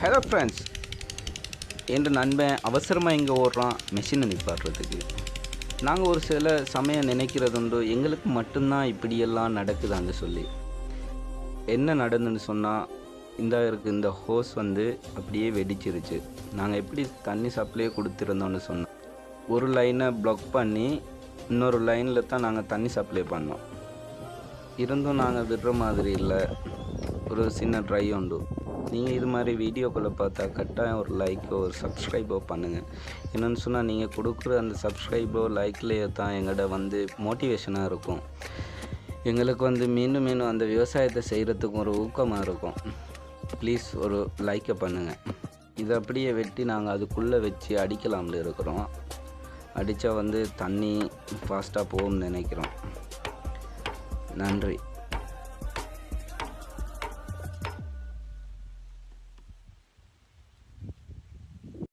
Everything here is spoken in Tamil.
ஹலோ ஃப்ரெண்ட்ஸ், என் நண்பன் அவசரமாக இங்கே ஓடுறான் மெஷினை நிப்பாட்டுறதுக்கு. நாங்கள் ஒரு சில சமயம் நினைக்கிறதுண்டு, எங்களுக்கு மட்டும்தான் இப்படியெல்லாம் நடக்குதான்னு சொல்லி. என்ன நடந்துன்னு சொன்னால், இந்த ஹோஸ் அப்படியே வெடிச்சிருச்சு. நாங்கள் எப்படி தண்ணி சப்ளையே கொடுத்துருந்தோன்னு சொன்னோம். ஒரு லைனை ப்ளாக் பண்ணி இன்னொரு லைனில் தான் நாங்கள் தண்ணி சப்ளை பண்ணோம். இருந்தும் நாங்கள் விடுற மாதிரி இல்லை. ஒரு சின்ன ட்ரை உண்டு. நீங்கள் இது மாதிரி வீடியோக்களை பார்த்தா கட்டாயம் ஒரு லைக்கோ ஒரு சப்ஸ்கிரைபோ பண்ணுங்கள். என்னென்னு சொன்னால், நீங்கள் கொடுக்குற அந்த சப்ஸ்கிரைபோ லைக்லேயே தான் எங்கள்கிட்ட மோட்டிவேஷனாக இருக்கும். எங்களுக்கு மீண்டும் மீண்டும் அந்த விவசாயத்தை செய்கிறதுக்கும் ஒரு ஊக்கமாக இருக்கும். ப்ளீஸ் ஒரு லைக்கை பண்ணுங்கள். இதை அப்படியே வெட்டி நாங்கள் அதுக்குள்ளே வச்சு அடிக்கலாம்ல இருக்கிறோம். அடித்தா தண்ணி ஃபாஸ்ட்டாக போகும்னு நினைக்கிறோம். நன்றி.